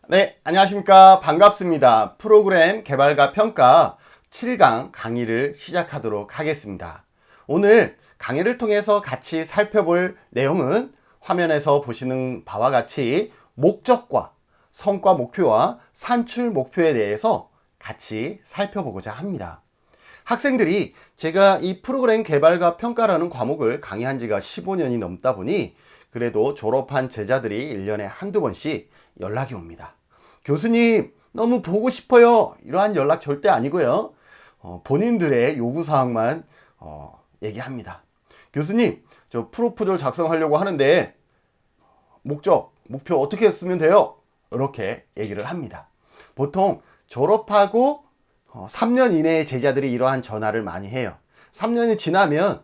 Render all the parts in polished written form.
네, 안녕하십니까. 반갑습니다. 프로그램 개발과 평가 7강 강의를 시작하도록 하겠습니다. 오늘 강의를 통해서 같이 살펴볼 내용은 화면에서 보시는 바와 같이 목적과 성과 목표와 산출 목표에 대해서 같이 살펴보고자 합니다. 학생들이 제가 이 프로그램 개발과 평가라는 과목을 강의한 지가 15년이 넘다 보니 그래도 졸업한 제자들이 1년에 한두 번씩 연락이 옵니다. 교수님, 너무 보고 싶어요. 이러한 연락 절대 아니고요. 본인들의 요구사항만 얘기합니다. 교수님, 저 프로포절 작성하려고 하는데 목적, 목표 어떻게 쓰면 돼요? 이렇게 얘기를 합니다. 보통 졸업하고 3년 이내의 제자들이 이러한 전화를 많이 해요. 3년이 지나면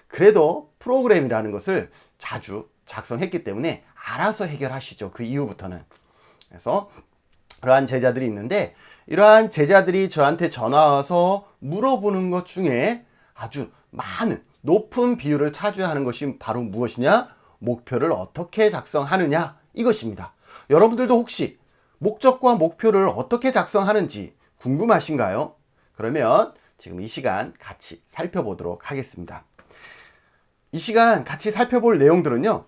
그래도 프로그램이라는 것을 자주 작성했기 때문에 알아서 해결하시죠. 그 이후부터는. 그래서 그러한 제자들이 있는데 이러한 제자들이 저한테 전화 와서 물어보는 것 중에 아주 많은 높은 비율을 차지하는 것이 바로 무엇이냐? 목표를 어떻게 작성하느냐? 이것입니다. 여러분들도 혹시 목적과 목표를 어떻게 작성하는지 궁금하신가요? 그러면 지금 이 시간 같이 살펴보도록 하겠습니다. 이 시간 같이 살펴볼 내용들은요.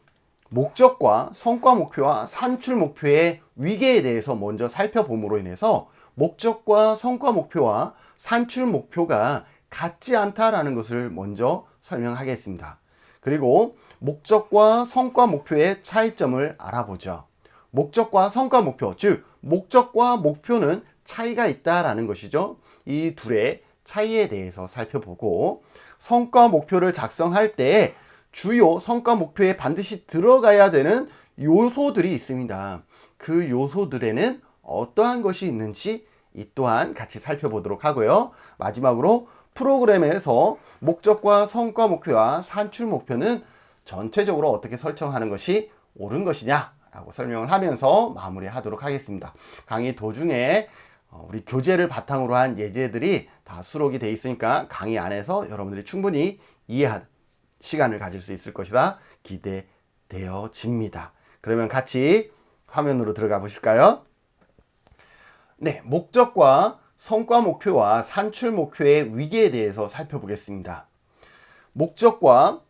목적과 성과 목표와 산출 목표의 위계에 대해서 먼저 살펴봄으로 인해서 목적과 성과 목표와 산출 목표가 같지 않다라는 것을 먼저 설명하겠습니다. 그리고 목적과 성과 목표의 차이점을 알아보죠. 목적과 성과 목표, 즉 목적과 목표는 차이가 있다라는 것이죠. 이 둘의 차이에 대해서 살펴보고 성과 목표를 작성할 때 주요 성과 목표에 반드시 들어가야 되는 요소들이 있습니다. 그 요소들에는 어떠한 것이 있는지 이 또한 같이 살펴보도록 하고요. 마지막으로 프로그램에서 목적과 성과 목표와 산출 목표는 전체적으로 어떻게 설정하는 것이 옳은 것이냐라고 설명을 하면서 마무리하도록 하겠습니다. 강의 도중에 우리 교재를 바탕으로 한 예제들이 다 수록이 되어 있으니까 강의 안에서 여러분들이 충분히 이해하는 시간을 가질 수 있을 것이라 기대되어집니다. 그러면 같이 화면으로 들어가 보실까요? 네, 목적과 성과 목표와 산출 목표의 위계에 대해서 살펴보겠습니다. 목적과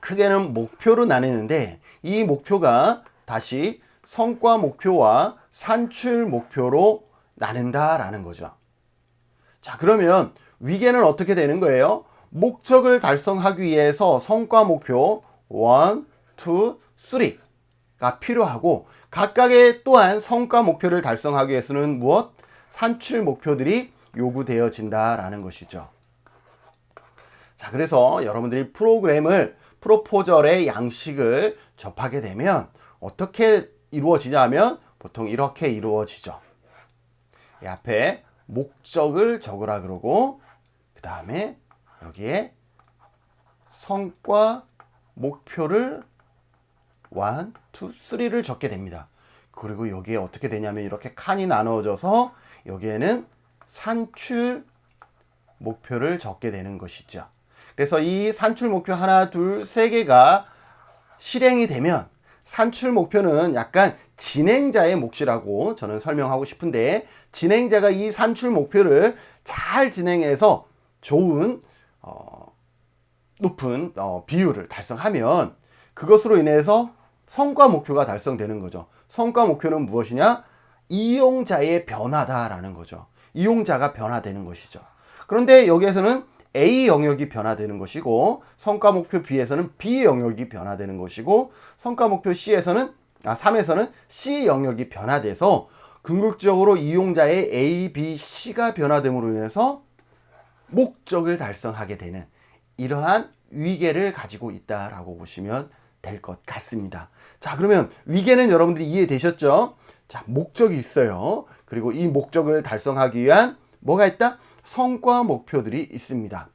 크게는 목표로 나뉘는데 이 목표가 다시 성과 목표와 산출 목표로 나눈다라는 거죠. 자, 그러면 위계는 어떻게 되는 거예요? 목적을 달성하기 위해서 성과 목표 1, 2, 3가 필요하고 각각의 또한 성과 목표를 달성하기 위해서는 무엇? 산출 목표들이 요구되어진다라는 것이죠. 자, 그래서 여러분들이 프로포절의 양식을 접하게 되면 어떻게 이루어지냐면 보통 이렇게 이루어지죠. 이 앞에 목적을 적으라 그러고 그 다음에 여기에 성과 목표를 1, 2, 3를 적게 됩니다. 그리고 여기에 어떻게 되냐면 이렇게 칸이 나누어져서 여기에는 산출 목표를 적게 되는 것이죠. 그래서 이 산출 목표 하나, 둘, 세 개가 실행이 되면 산출 목표는 약간 진행자의 몫이라고 저는 설명하고 싶은데 진행자가 이 산출 목표를 잘 진행해서 좋은 높은 비율을 달성하면 그것으로 인해서 성과 목표가 달성되는 거죠. 성과 목표는 무엇이냐? 이용자의 변화다라는 거죠. 이용자가 변화되는 것이죠. 그런데 여기에서는 A 영역이 변화되는 것이고 성과 목표 B에서는 B 영역이 변화되는 것이고 성과 목표 3에서는 C 영역이 변화돼서 궁극적으로 이용자의 A, B, C가 변화됨으로 인해서 목적을 달성하게 되는 이러한 위계를 가지고 있다라고 보시면 될 것 같습니다. 자, 그러면 위계는 여러분들이 이해되셨죠? 자, 목적이 있어요. 그리고 이 목적을 달성하기 위한 뭐가 있다? 성과 목표들이 있습니다.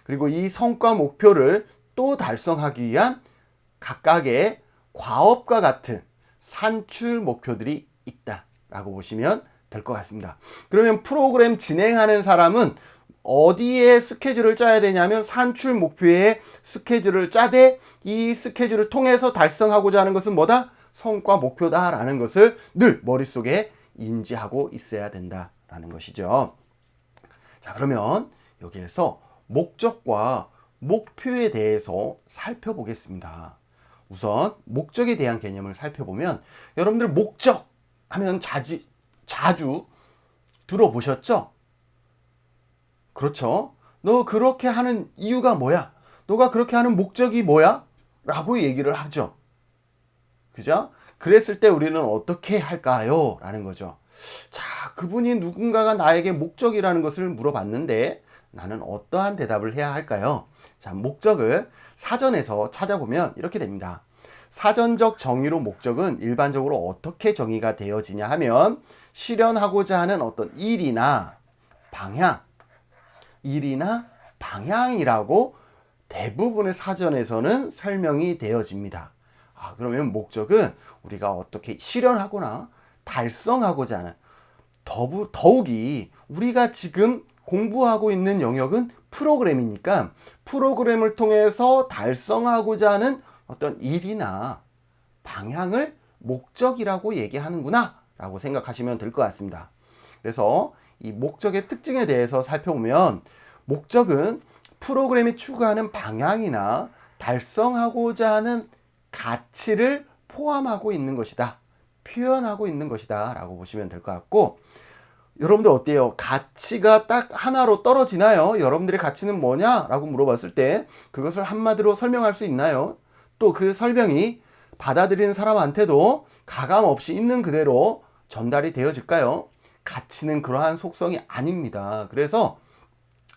그리고 이 성과 목표를 또 달성하기 위한 각각의 과업과 같은 산출 목표들이 있다라고 보시면 될 것 같습니다. 그러면 프로그램 진행하는 사람은 어디에 스케줄을 짜야 되냐면 산출 목표에 스케줄을 짜되 이 스케줄을 통해서 달성하고자 하는 것은 뭐다? 성과 목표다라는 것을 늘 머릿속에 인지하고 있어야 된다라는 것이죠. 자, 그러면 여기에서 목적과 목표에 대해서 살펴보겠습니다. 우선 목적에 대한 개념을 살펴보면 여러분들 목적 하면 자주 들어보셨죠? 그렇죠? 너 그렇게 하는 이유가 뭐야? 너가 그렇게 하는 목적이 뭐야? 라고 얘기를 하죠. 그죠? 그랬을 때 우리는 어떻게 할까요? 라는 거죠. 자, 그분이 누군가가 나에게 목적이라는 것을 물어봤는데 나는 어떠한 대답을 해야 할까요? 자, 목적을 사전에서 찾아보면 이렇게 됩니다. 사전적 정의로 목적은 일반적으로 어떻게 정의가 되어지냐 하면 실현하고자 하는 어떤 일이나 방향이라고 대부분의 사전에서는 설명이 되어집니다. 그러면 목적은 우리가 어떻게 실현하거나 달성하고자 하는, 더욱이 우리가 지금 공부하고 있는 영역은 프로그램이니까 프로그램을 통해서 달성하고자 하는 어떤 일이나 방향을 목적이라고 얘기하는구나 라고 생각하시면 될 것 같습니다. 그래서 이 목적의 특징에 대해서 살펴보면 목적은 프로그램이 추구하는 방향이나 달성하고자 하는 가치를 포함하고 있는 것이다, 표현하고 있는 것이다 라고 보시면 될 것 같고, 여러분들 어때요? 가치가 딱 하나로 떨어지나요? 여러분들의 가치는 뭐냐? 라고 물어봤을 때 그것을 한마디로 설명할 수 있나요? 또 그 설명이 받아들이는 사람한테도 가감 없이 있는 그대로 전달이 되어질까요? 가치는 그러한 속성이 아닙니다. 그래서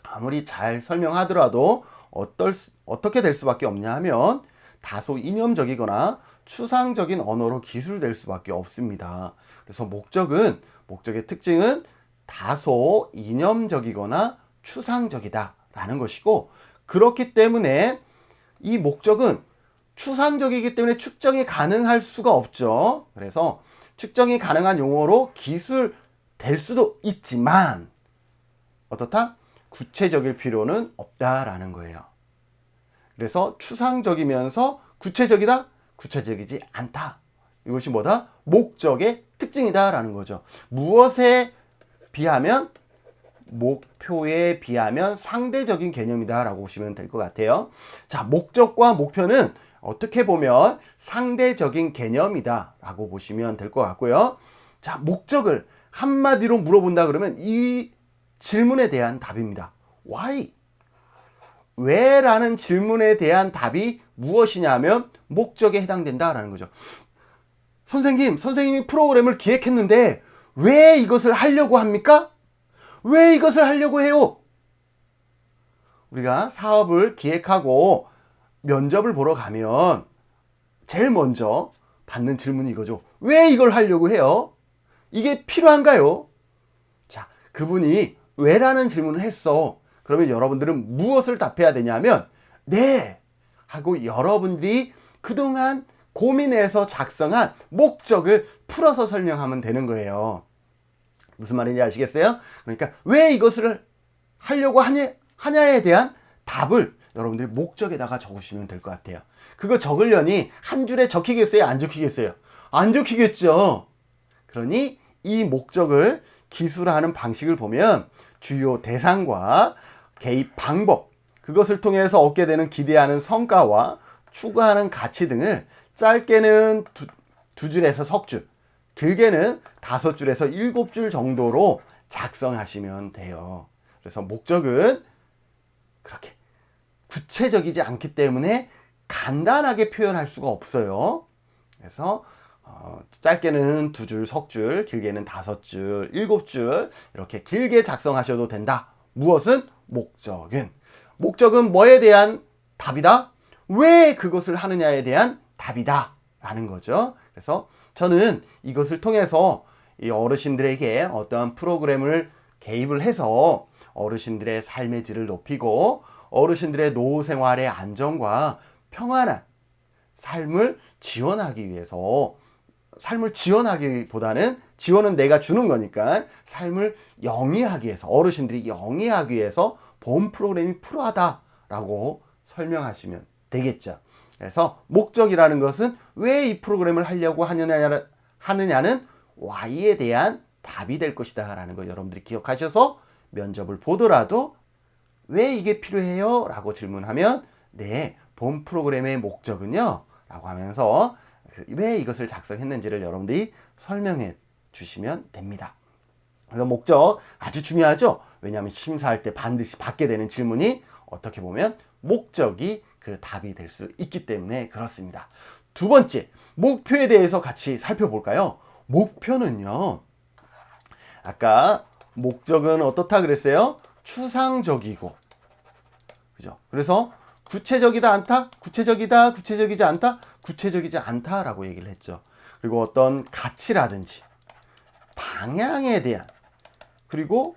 아무리 잘 설명하더라도 어떻게 될 수밖에 없냐 하면 다소 이념적이거나 추상적인 언어로 기술될 수밖에 없습니다. 그래서 목적의 특징은 다소 이념적이거나 추상적이다라는 것이고, 그렇기 때문에 이 목적은 추상적이기 때문에 측정이 가능할 수가 없죠. 그래서 측정이 가능한 용어로 기술될 수도 있지만 어떻다? 구체적일 필요는 없다라는 거예요. 그래서 추상적이면서 구체적이다? 구체적이지 않다. 이것이 뭐다? 목적의 특징이다라는 거죠. 무엇에 비하면? 목표에 비하면 상대적인 개념이다라고 보시면 될 것 같아요. 자, 목적과 목표는 어떻게 보면 상대적인 개념이다라고 보시면 될 것 같고요. 자, 목적을 한마디로 물어본다 그러면 이 질문에 대한 답입니다. Why? 왜라는 질문에 대한 답이 무엇이냐면 목적에 해당된다라는 거죠. 선생님이 프로그램을 기획했는데 왜 이것을 하려고 합니까? 왜 이것을 하려고 해요? 우리가 사업을 기획하고 면접을 보러 가면 제일 먼저 받는 질문이 이거죠. 왜 이걸 하려고 해요? 이게 필요한가요? 자, 그분이 왜라는 질문을 했어. 그러면 여러분들은 무엇을 답해야 되냐면 네 하고 여러분들이 그동안 고민해서 작성한 목적을 풀어서 설명하면 되는 거예요. 무슨 말인지 아시겠어요? 그러니까 왜 이것을 하려고 하냐에 대한 답을 여러분들이 목적에다가 적으시면 될 것 같아요. 그거 적으려니 한 줄에 적히겠어요? 안 적히겠어요? 안 적히겠죠. 그러니 이 목적을 기술하는 방식을 보면 주요 대상과 개입 방법, 그것을 통해서 얻게 되는 기대하는 성과와 추구하는 가치 등을 짧게는 두 줄에서 석 줄, 길게는 5줄에서 7줄 정도로 작성하시면 돼요. 그래서 목적은 그렇게 구체적이지 않기 때문에 간단하게 표현할 수가 없어요. 그래서 짧게는 2줄, 석 줄, 길게는 5줄, 7줄 이렇게 길게 작성하셔도 된다. 무엇은? 목적은 뭐에 대한 답이다? 왜 그것을 하느냐에 대한 답이다 라는 거죠. 그래서 저는 이것을 통해서 이 어르신들에게 어떠한 프로그램을 개입을 해서 어르신들의 삶의 질을 높이고 어르신들의 노후 생활의 안정과 평안한 삶을 지원하기보다는 지원은 내가 주는 거니까 삶을 영위하기 위해서, 어르신들이 영위하기 위해서 본 프로그램이 필요하다라고 설명하시면 되겠죠. 그래서 목적이라는 것은 왜 이 프로그램을 하려고 하느냐는 Y에 대한 답이 될 것이다 라는 거 여러분들이 기억하셔서 면접을 보더라도 왜 이게 필요해요? 라고 질문하면 네, 본 프로그램의 목적은요? 라고 하면서 왜 이것을 작성했는지를 여러분들이 설명해 주시면 됩니다. 그래서 목적 아주 중요하죠? 왜냐하면 심사할 때 반드시 받게 되는 질문이 어떻게 보면 목적이 그 답이 될 수 있기 때문에 그렇습니다. 두 번째, 목표에 대해서 같이 살펴볼까요? 목표는요, 아까 목적은 어떻다 그랬어요? 추상적이고, 그죠? 그래서 구체적이다 않다? 구체적이다, 구체적이지 않다? 구체적이지 않다라고 얘기를 했죠. 그리고 어떤 가치라든지 방향에 대한, 그리고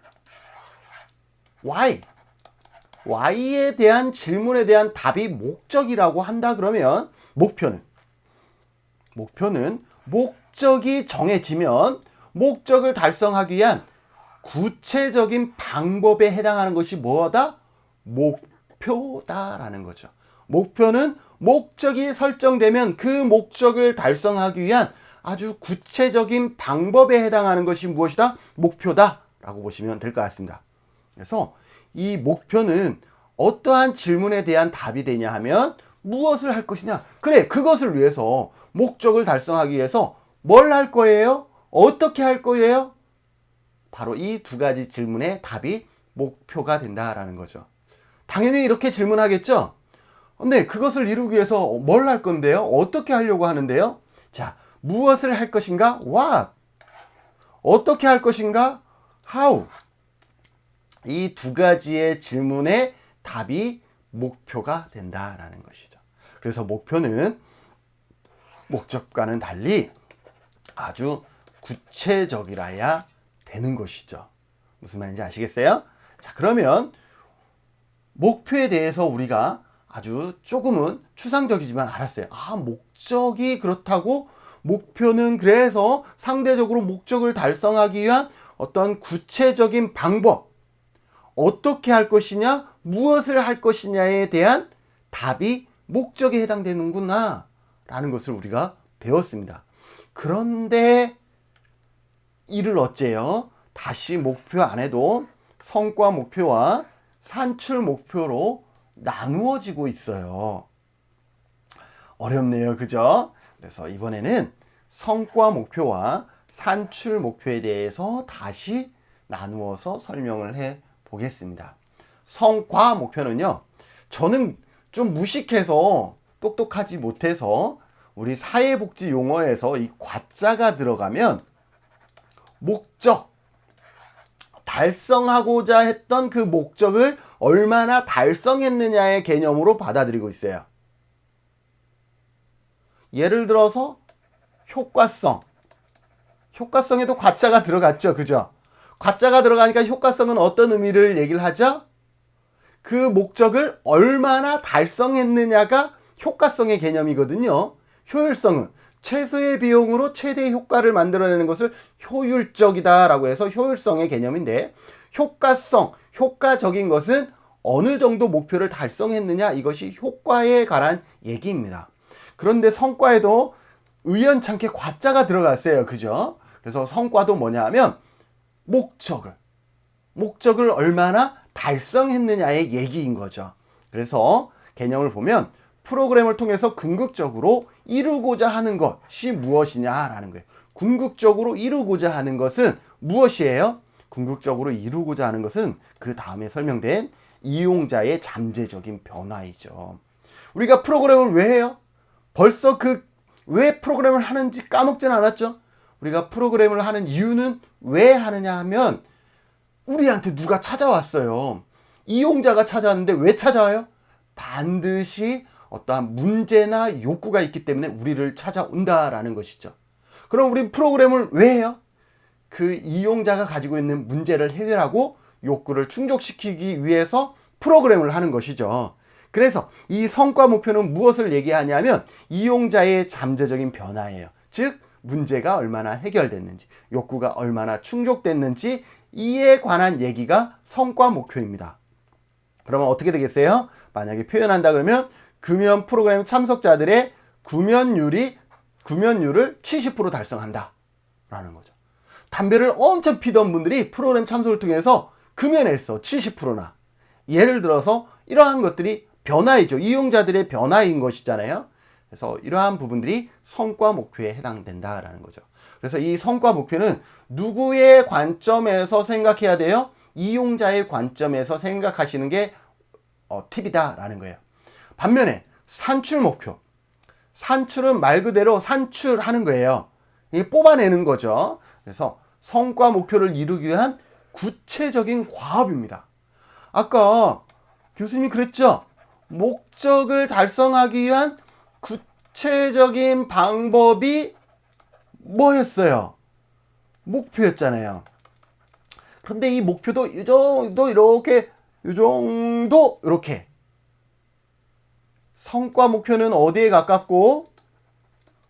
Y에 대한 질문에 대한 답이 목적이라고 한다 그러면 목표는 목적이 정해지면 목적을 달성하기 위한 구체적인 방법에 해당하는 것이 뭐다? 목표다라는 거죠. 목표는 목적이 설정되면 그 목적을 달성하기 위한 아주 구체적인 방법에 해당하는 것이 무엇이다? 목표다라고 보시면 될 것 같습니다. 그래서 이 목표는 어떠한 질문에 대한 답이 되냐 하면 무엇을 할 것이냐. 그래, 그것을 위해서 목적을 달성하기 위해서 뭘 할 거예요? 어떻게 할 거예요? 바로 이 두 가지 질문의 답이 목표가 된다라는 거죠. 당연히 이렇게 질문하겠죠? 네, 그것을 이루기 위해서 뭘 할 건데요? 어떻게 하려고 하는데요? 자, 무엇을 할 것인가? What. 어떻게 할 것인가? How. 이 두 가지의 질문의 답이 목표가 된다라는 것이죠. 그래서 목표는 목적과는 달리 아주 구체적이라야 되는 것이죠. 무슨 말인지 아시겠어요? 자, 그러면 목표에 대해서 우리가 아주 조금은 추상적이지만 알았어요. 아, 목적이 그렇다고 목표는 그래서 상대적으로 목적을 달성하기 위한 어떤 구체적인 방법, 어떻게 할 것이냐, 무엇을 할 것이냐에 대한 답이 목적에 해당되는구나 라는 것을 우리가 배웠습니다. 그런데 이를 어째요? 다시 목표 안에도 성과 목표와 산출 목표로 나누어지고 있어요. 어렵네요. 그죠? 그래서 이번에는 성과 목표와 산출 목표에 대해서 다시 나누어서 설명을 해 보겠습니다. 성과 목표는요, 저는 좀 무식해서 똑똑하지 못해서 우리 사회복지 용어에서 이 과자가 들어가면 목적, 달성하고자 했던 그 목적을 얼마나 달성했느냐의 개념으로 받아들이고 있어요. 예를 들어서 효과성에도 과자가 들어갔죠. 그죠? 과자가 들어가니까 효과성은 어떤 의미를 얘기를 하죠? 그 목적을 얼마나 달성했느냐가 효과성의 개념이거든요. 효율성은 최소의 비용으로 최대의 효과를 만들어내는 것을 효율적이다라고 해서 효율성의 개념인데, 효과성, 효과적인 것은 어느 정도 목표를 달성했느냐, 이것이 효과에 관한 얘기입니다. 그런데 성과에도 우연찮게 과자가 들어갔어요. 그죠? 그래서 성과도 뭐냐 하면 목적을 얼마나 달성했느냐의 얘기인 거죠. 그래서 개념을 보면 프로그램을 통해서 궁극적으로 이루고자 하는 것이 무엇이냐라는 거예요. 궁극적으로 이루고자 하는 것은 무엇이에요? 궁극적으로 이루고자 하는 것은 그 다음에 설명된 이용자의 잠재적인 변화이죠. 우리가 프로그램을 왜 해요? 벌써 왜 프로그램을 하는지 까먹진 않았죠? 우리가 프로그램을 하는 이유는 왜 하느냐 하면 우리한테 누가 찾아왔어요. 이용자가 찾아왔는데 왜 찾아와요? 반드시 어떠한 문제나 욕구가 있기 때문에 우리를 찾아온다라는 것이죠. 그럼 우리 프로그램을 왜 해요? 그 이용자가 가지고 있는 문제를 해결하고 욕구를 충족시키기 위해서 프로그램을 하는 것이죠. 그래서 이 성과 목표는 무엇을 얘기하냐면 이용자의 잠재적인 변화예요. 즉 문제가 얼마나 해결됐는지, 욕구가 얼마나 충족됐는지 이에 관한 얘기가 성과 목표입니다. 그러면 어떻게 되겠어요? 만약에 표현한다 그러면 금연 프로그램 참석자들의 금연율을 70% 달성한다 라는 거죠. 담배를 엄청 피던 분들이 프로그램 참석을 통해서 금연했어. 70%나. 예를 들어서 이러한 것들이 변화이죠. 이용자들의 변화인 것이잖아요. 그래서 이러한 부분들이 성과 목표에 해당된다라는 거죠. 그래서 이 성과 목표는 누구의 관점에서 생각해야 돼요? 이용자의 관점에서 생각하시는 게 팁이다라는 거예요. 반면에 산출 목표. 산출은 말 그대로 산출하는 거예요. 이게 뽑아내는 거죠. 그래서 성과 목표를 이루기 위한 구체적인 과업입니다. 아까 교수님이 그랬죠? 목적을 달성하기 위한 구체적인 방법이 뭐였어요? 목표였잖아요. 그런데 이 목표도 이 정도 이렇게 성과 목표는 어디에 가깝고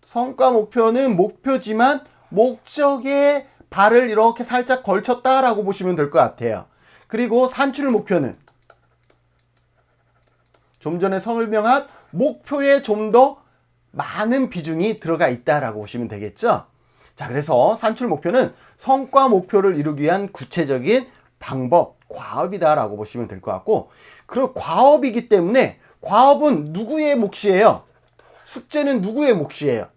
성과 목표는 목표지만 목적에 발을 이렇게 살짝 걸쳤다라고 보시면 될 것 같아요. 그리고 산출 목표는 좀 전에 설명한 목표에 좀 더 많은 비중이 들어가 있다라고 보시면 되겠죠. 자, 그래서 산출 목표는 성과 목표를 이루기 위한 구체적인 방법, 과업이다라고 보시면 될 것 같고, 그리고 과업이기 때문에 과업은 누구의 몫이에요? 숙제는 누구의 몫이에요?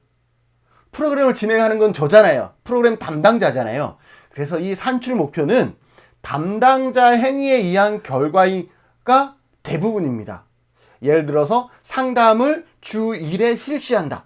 프로그램을 진행하는 건 저잖아요. 프로그램 담당자잖아요. 그래서 이 산출 목표는 담당자 행위에 의한 결과가 대부분입니다. 예를 들어서 상담을 주 1회 실시한다.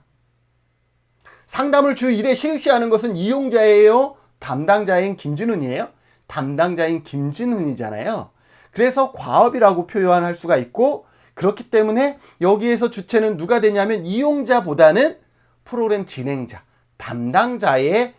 상담을 주 1회 실시하는 것은 이용자예요? 담당자인 김진훈이에요? 담당자인 김진훈이잖아요. 그래서 과업이라고 표현할 수가 있고, 그렇기 때문에 여기에서 주체는 누가 되냐면 이용자보다는 프로그램 진행자, 담당자의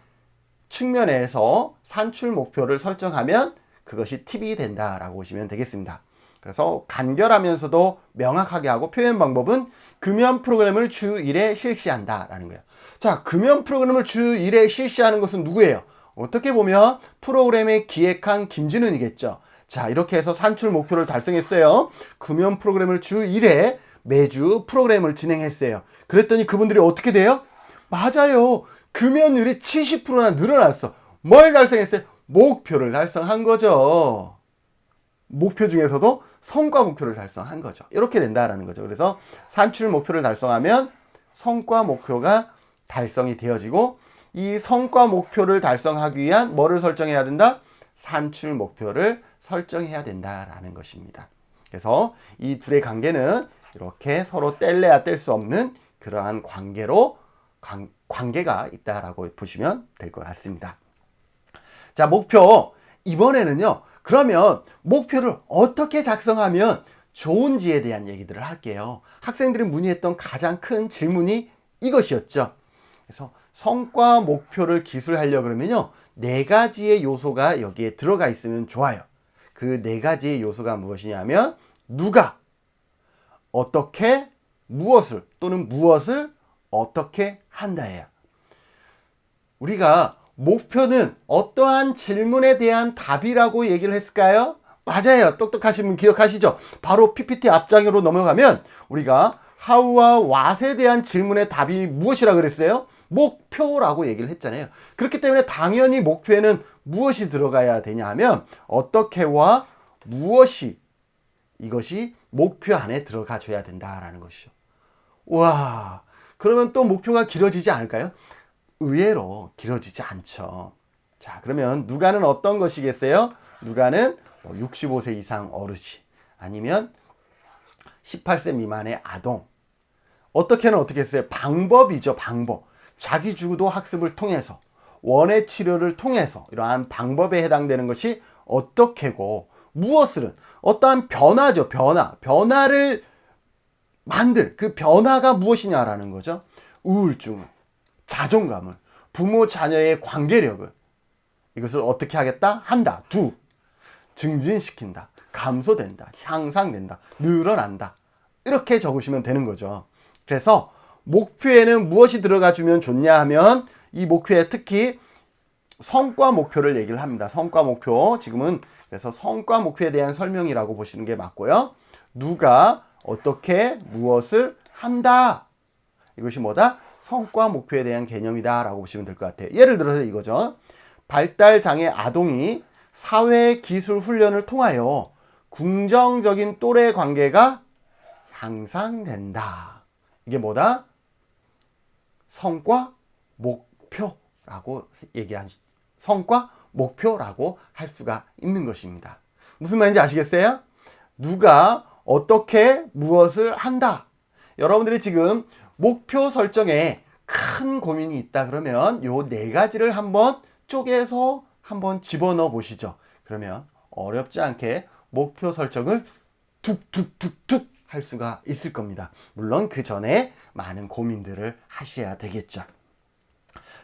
측면에서 산출 목표를 설정하면 그것이 팁이 된다라고 보시면 되겠습니다. 그래서 간결하면서도 명확하게 하고 표현 방법은 금연 프로그램을 주 1회 실시한다라는 거예요. 자, 금연 프로그램을 주 1회 실시하는 것은 누구예요? 어떻게 보면 프로그램을 기획한 김진훈이겠죠. 자, 이렇게 해서 산출 목표를 달성했어요. 금연 프로그램을 주 1회 매주 프로그램을 진행했어요. 그랬더니 그분들이 어떻게 돼요? 맞아요. 금연율이 70%나 늘어났어. 뭘 달성했어요? 목표를 달성한 거죠. 목표 중에서도 성과 목표를 달성한 거죠. 이렇게 된다라는 거죠. 그래서 산출 목표를 달성하면 성과 목표가 달성이 되어지고, 이 성과 목표를 달성하기 위한 뭐를 설정해야 된다? 산출 목표를 설정해야 된다라는 것입니다. 그래서 이 둘의 관계는 이렇게 서로 뗄래야 뗄 수 없는 그러한 관계가 있다라고 보시면 될 것 같습니다. 자, 목표. 이번에는요, 그러면 목표를 어떻게 작성하면 좋은지에 대한 얘기들을 할게요. 학생들이 문의했던 가장 큰 질문이 이것이었죠. 그래서 성과 목표를 기술하려고 그러면요, 4가지의 요소가 여기에 들어가 있으면 좋아요. 그 4가지의 요소가 무엇이냐면 누가, 어떻게, 무엇을 또는 무엇을 어떻게 한다예요. 우리가 목표는 어떠한 질문에 대한 답이라고 얘기를 했을까요? 맞아요. 똑똑하신 분 기억하시죠? 바로 PPT 앞장으로 넘어가면 우리가 how와 what에 대한 질문의 답이 무엇이라 그랬어요? 목표라고 얘기를 했잖아요. 그렇기 때문에 당연히 목표에는 무엇이 들어가야 되냐 하면 어떻게와 무엇이, 이것이 목표 안에 들어가 줘야 된다라는 것이죠. 와, 그러면 또 목표가 길어지지 않을까요? 의외로 길어지지 않죠. 자, 그러면 누가는 어떤 것이겠어요? 누가는 65세 이상 어르신, 아니면 18세 미만의 아동. 어떻게는 어떻게 했어요? 방법이죠, 방법. 자기주도 학습을 통해서, 원의 치료를 통해서 이러한 방법에 해당되는 것이 어떻게고, 무엇을, 어떠한 변화죠, 변화를 만들, 그 변화가 무엇이냐라는 거죠. 우울증을, 자존감을, 부모 자녀의 관계력을, 이것을 어떻게 하겠다? 한다. 증진시킨다, 감소된다, 향상된다, 늘어난다. 이렇게 적으시면 되는 거죠. 그래서 목표에는 무엇이 들어가 주면 좋냐 하면 이 목표에 특히 성과 목표를 얘기를 합니다. 성과 목표. 지금은 그래서 성과 목표에 대한 설명이라고 보시는 게 맞고요. 누가, 어떻게 무엇을 한다. 이것이 뭐다? 성과 목표에 대한 개념이다 라고 보시면 될 것 같아요. 예를 들어서 이거죠. 발달장애 아동이 사회기술 훈련을 통하여 긍정적인 또래 관계가 향상된다. 이게 뭐다? 성과 목표라고 성과 목표라고 할 수가 있는 것입니다. 무슨 말인지 아시겠어요? 누가 어떻게 무엇을 한다. 여러분들이 지금 목표 설정에 큰 고민이 있다 그러면 요 네 가지를 한번 쪼개서 한번 집어넣어 보시죠. 그러면 어렵지 않게 목표 설정을 툭툭툭툭 할 수가 있을 겁니다. 물론 그 전에 많은 고민들을 하셔야 되겠죠.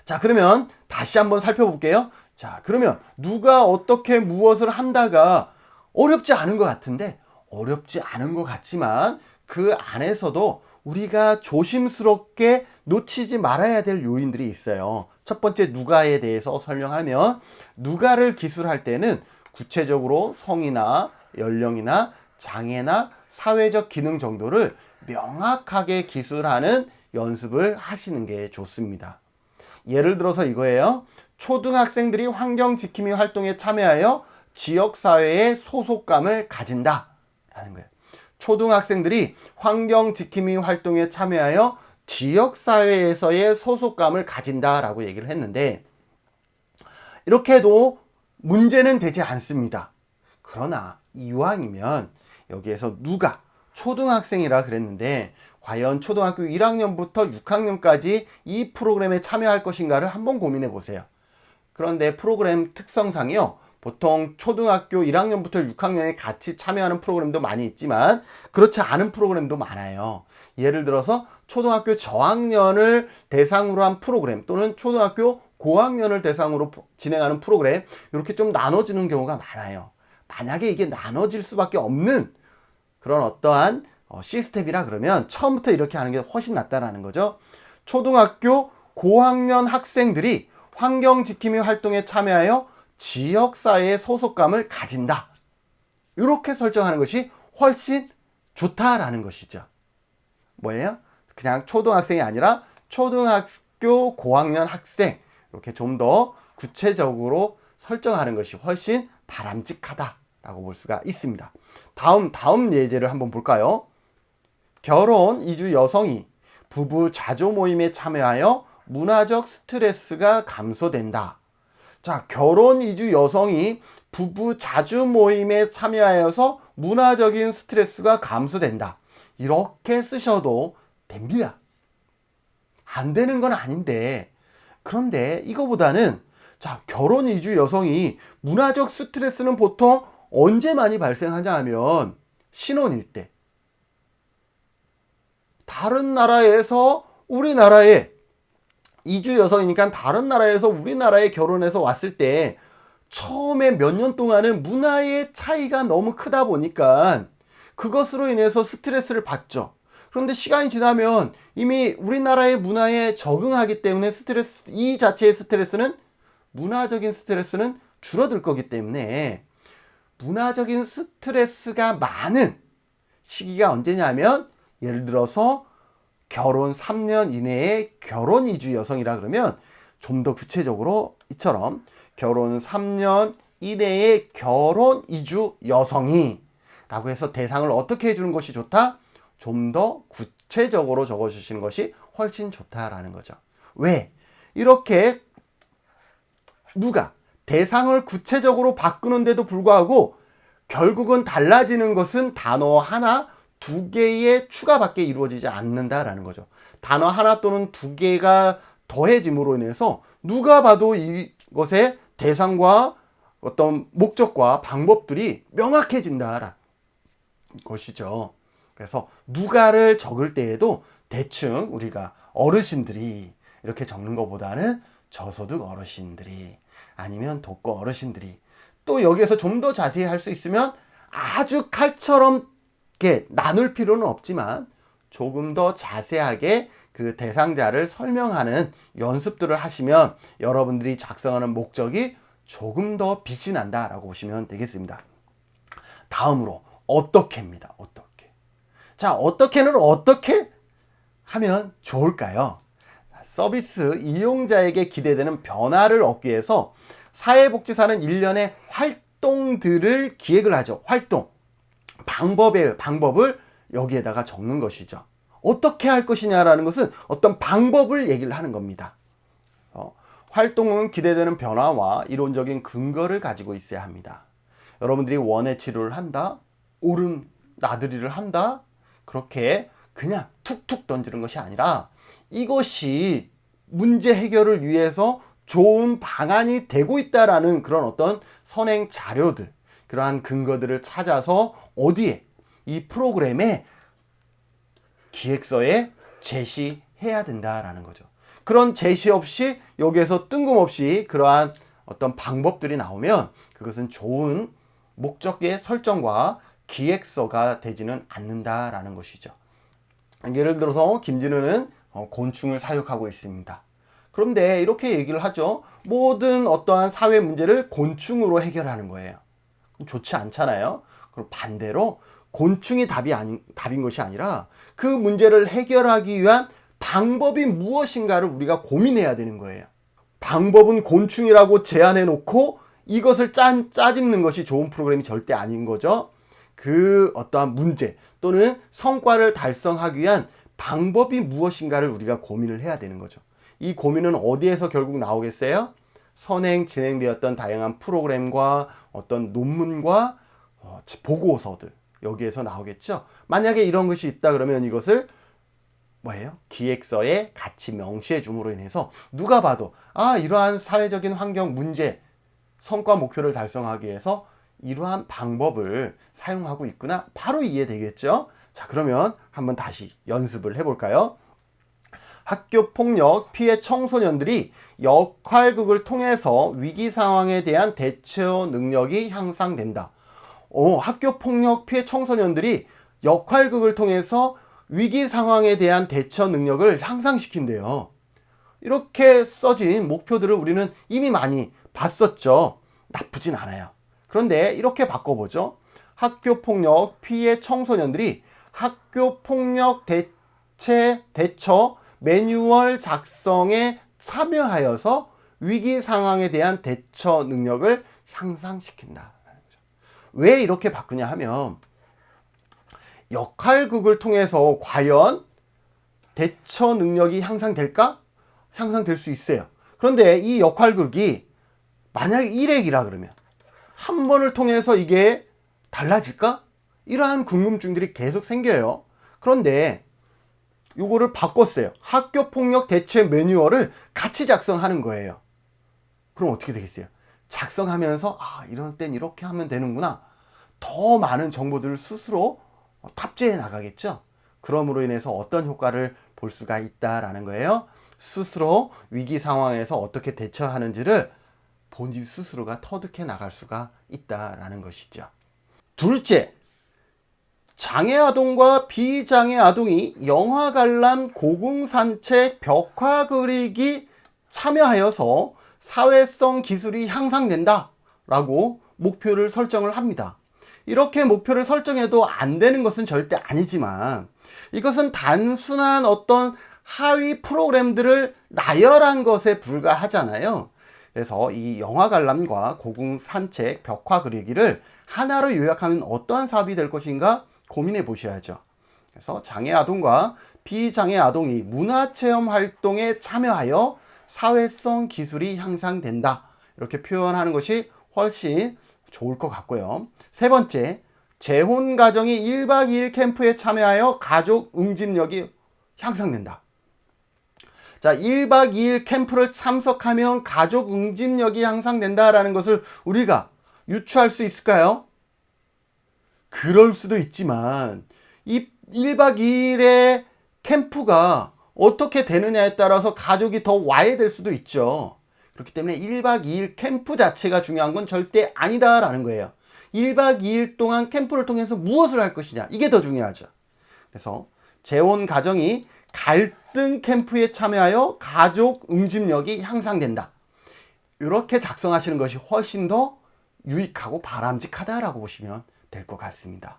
자, 그러면 다시 한번 살펴볼게요. 자, 그러면 누가 어떻게 무엇을 한다가 어렵지 않은 것 같은데, 어렵지 않은 것 같지만 그 안에서도 우리가 조심스럽게 놓치지 말아야 될 요인들이 있어요. 첫 번째, 누가에 대해서 설명하면, 누가를 기술할 때는 구체적으로 성이나 연령이나 장애나 사회적 기능 정도를 명확하게 기술하는 연습을 하시는 게 좋습니다. 예를 들어서 이거예요. 초등학생들이 환경지킴이 활동에 참여하여 지역사회의 소속감을 가진다 라는 거예요. 초등학생들이 환경지킴이 활동에 참여하여 지역사회에서의 소속감을 가진다 라고 얘기를 했는데, 이렇게 해도 문제는 되지 않습니다. 그러나 이왕이면 여기에서 누가 초등학생이라 그랬는데 과연 초등학교 1학년부터 6학년까지 이 프로그램에 참여할 것인가를 한번 고민해 보세요. 그런데 프로그램 특성상이요, 보통 초등학교 1학년부터 6학년에 같이 참여하는 프로그램도 많이 있지만 그렇지 않은 프로그램도 많아요. 예를 들어서 초등학교 저학년을 대상으로 한 프로그램, 또는 초등학교 고학년을 대상으로 진행하는 프로그램, 이렇게 좀 나눠지는 경우가 많아요. 만약에 이게 나눠질 수밖에 없는 그런 어떠한 시스템이라 그러면 처음부터 이렇게 하는 게 훨씬 낫다라는 거죠. 초등학교 고학년 학생들이 환경지킴이 활동에 참여하여 지역사회의 소속감을 가진다. 이렇게 설정하는 것이 훨씬 좋다라는 것이죠. 뭐예요? 그냥 초등학생이 아니라 초등학교 고학년 학생, 이렇게 좀 더 구체적으로 설정하는 것이 훨씬 바람직하다라고 볼 수가 있습니다. 다음 예제를 한번 볼까요? 결혼 이주 여성이 부부 자조 모임에 참여하여 문화적 스트레스가 감소된다. 자, 결혼 이주 여성이 부부 자주 모임에 참여하여서 문화적인 스트레스가 감소된다. 이렇게 쓰셔도 됩니다. 안 되는 건 아닌데, 그런데 이거보다는, 자, 결혼 이주 여성이 문화적 스트레스는 보통 언제 많이 발생하냐 하면 신혼일 때. 다른 나라에서 우리나라에 이주 여성이니까 다른 나라에서 우리나라에 결혼해서 왔을 때 처음에 몇 년 동안은 문화의 차이가 너무 크다 보니까 그것으로 인해서 스트레스를 받죠. 그런데 시간이 지나면 이미 우리나라의 문화에 적응하기 때문에 이 자체의 스트레스는, 문화적인 스트레스는 줄어들 거기 때문에 문화적인 스트레스가 많은 시기가 언제냐면, 예를 들어서 결혼 3년 이내에 결혼 이주 여성이라 그러면 좀 더 구체적으로 이처럼 결혼 3년 이내에 결혼 이주 여성이 라고 해서 대상을 어떻게 해주는 것이 좋다? 좀 더 구체적으로 적어주시는 것이 훨씬 좋다라는 거죠. 왜? 이렇게 누가 대상을 구체적으로 바꾸는데도 불구하고 결국은 달라지는 것은 단어 하나, 두 개의 추가밖에 이루어지지 않는다라는 거죠. 단어 하나 또는 두 개가 더해짐으로 인해서 누가 봐도 이것의 대상과 어떤 목적과 방법들이 명확해진다라는 것이죠. 그래서 누가를 적을 때에도 대충 우리가 어르신들이 이렇게 적는 것보다는 저소득 어르신들이, 아니면 독거 어르신들이, 또 여기에서 좀 더 자세히 할 수 있으면 아주 칼처럼 이렇게 나눌 필요는 없지만 조금 더 자세하게 그 대상자를 설명하는 연습들을 하시면 여러분들이 작성하는 목적이 조금 더 빛이 난다라고 보시면 되겠습니다. 다음으로 어떻게입니다. 어떻게. 자, 어떻게 하면 좋을까요? 서비스 이용자에게 기대되는 변화를 얻기 위해서 사회복지사는 일련의 활동들을 기획을 하죠. 방법을 여기에다가 적는 것이죠. 어떻게 할 것이냐라는 것은 어떤 방법을 얘기를 하는 겁니다. 활동은 기대되는 변화와 이론적인 근거를 가지고 있어야 합니다. 여러분들이 원해 치료를 한다, 옳은 나들이를 한다, 그렇게 그냥 툭툭 던지는 것이 아니라 이것이 문제 해결을 위해서 좋은 방안이 되고 있다라는 그런 어떤 선행 자료들, 그러한 근거들을 찾아서 어디에? 이 프로그램의 기획서에 제시해야 된다라는 거죠. 그런 제시 없이 여기에서 뜬금없이 그러한 어떤 방법들이 나오면 그것은 좋은 목적의 설정과 기획서가 되지는 않는다라는 것이죠. 예를 들어서 김진우는 곤충을 사육하고 있습니다. 그런데 이렇게 얘기를 하죠. 모든 어떠한 사회 문제를 곤충으로 해결하는 거예요. 좋지 않잖아요. 그럼 반대로 곤충이 답인 것이 아니라 그 문제를 해결하기 위한 방법이 무엇인가를 우리가 고민해야 되는 거예요. 방법은 곤충이라고 제안해 놓고 이것을 짜집는 것이 좋은 프로그램이 절대 아닌 거죠. 그 어떠한 문제 또는 성과를 달성하기 위한 방법이 무엇인가를 우리가 고민을 해야 되는 거죠. 이 고민은 어디에서 결국 나오겠어요? 진행되었던 다양한 프로그램과 어떤 논문과 보고서들, 여기에서 나오겠죠. 만약에 이런 것이 있다 그러면 이것을 기획서에 같이 명시해 줌으로 인해서 누가 봐도 이러한 사회적인 환경 문제, 성과 목표를 달성하기 위해서 이러한 방법을 사용하고 있구나, 바로 이해되겠죠. 자, 그러면 한번 다시 연습을 해볼까요? 학교 폭력 피해 청소년들이 역할극을 통해서 위기 상황에 대한 대처 능력이 향상된다. 학교 폭력 피해 청소년들이 역할극을 통해서 위기 상황에 대한 대처 능력을 향상시킨대요. 이렇게 써진 목표들을 우리는 이미 많이 봤었죠. 나쁘진 않아요. 그런데 이렇게 바꿔보죠. 학교 폭력 피해 청소년들이 학교 폭력 대처 매뉴얼 작성에 참여하여서 위기 상황에 대한 대처 능력을 향상시킨다. 왜 이렇게 바꾸냐 하면 역할극을 통해서 과연 대처 능력이 향상될까? 향상될 수 있어요. 그런데 이 역할극이 만약에 일획이라 그러면 한 번을 통해서 이게 달라질까? 이러한 궁금증들이 계속 생겨요. 그런데 요거를 바꿨어요. 학교 폭력 대처 매뉴얼을 같이 작성하는 거예요. 그럼 어떻게 되겠어요? 작성하면서 이런 땐 이렇게 하면 되는구나, 더 많은 정보들을 스스로 탑재해 나가겠죠. 그럼으로 인해서 어떤 효과를 볼 수가 있다라는 거예요. 스스로 위기 상황에서 어떻게 대처하는지를 본인 스스로가 터득해 나갈 수가 있다라는 것이죠. 둘째, 장애 아동과 비장애 아동이 영화 관람, 고궁 산책, 벽화 그리기 참여하여서 사회성 기술이 향상된다 라고 목표를 설정을 합니다. 이렇게 목표를 설정해도 안 되는 것은 절대 아니지만 이것은 단순한 어떤 하위 프로그램들을 나열한 것에 불과하잖아요. 그래서 이 영화 관람과 고궁 산책, 벽화 그리기를 하나로 요약하면 어떠한 사업이 될 것인가 고민해 보셔야죠. 그래서 장애 아동과 비장애 아동이 문화체험 활동에 참여하여 사회성 기술이 향상된다, 이렇게 표현하는 것이 훨씬 좋을 것 같고요. 세 번째, 재혼 가정이 1박 2일 캠프에 참여하여 가족 응집력이 향상된다. 자, 1박 2일 캠프를 참석하면 가족 응집력이 향상된다라는 것을 우리가 유추할 수 있을까요? 그럴 수도 있지만 이 1박 2일의 캠프가 어떻게 되느냐에 따라서 가족이 더 와야 될 수도 있죠. 그렇기 때문에 1박 2일 캠프 자체가 중요한 건 절대 아니다라는 거예요. 1박 2일 동안 캠프를 통해서 무엇을 할 것이냐, 이게 더 중요하죠. 그래서 재혼 가정이 갈등 캠프에 참여하여 가족 응집력이 향상된다, 이렇게 작성하시는 것이 훨씬 더 유익하고 바람직하다라고 보시면 될 것 같습니다.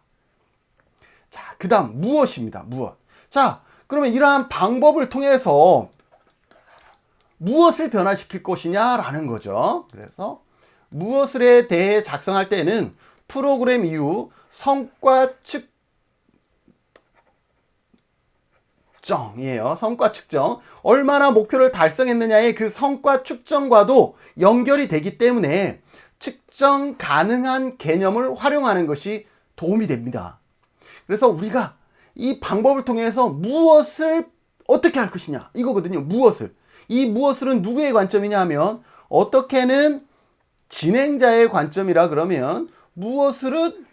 자, 그 다음 무엇입니다. 무엇. 자, 그러면 이러한 방법을 통해서 무엇을 변화시킬 것이냐라는 거죠. 그래서 무엇에 대해 작성할 때는 프로그램 이후 성과 측정이에요. 성과 측정. 얼마나 목표를 달성했느냐의 그 성과 측정과도 연결이 되기 때문에 측정 가능한 개념을 활용하는 것이 도움이 됩니다. 그래서 우리가 이 방법을 통해서 무엇을 어떻게 할 것이냐 이거거든요. 무엇을. 이 무엇을은 누구의 관점이냐 하면 어떻게는 진행자의 관점이라 그러면 무엇을은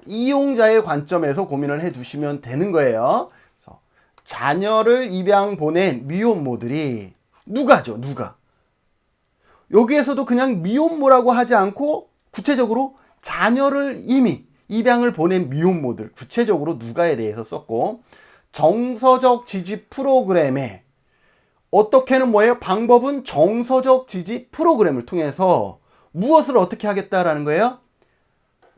이용자의 관점에서 고민을 해 두시면 되는 거예요. 그래서 자녀를 입양 보낸 미혼모들이 누가죠? 누가? 여기에서도 그냥 미혼모라고 하지 않고 구체적으로 자녀를 이미 입양을 보낸 미혼모들, 구체적으로 누가에 대해서 썼고, 정서적 지지 프로그램에 어떻게는 뭐예요? 방법은 정서적 지지 프로그램을 통해서 무엇을 어떻게 하겠다라는 거예요?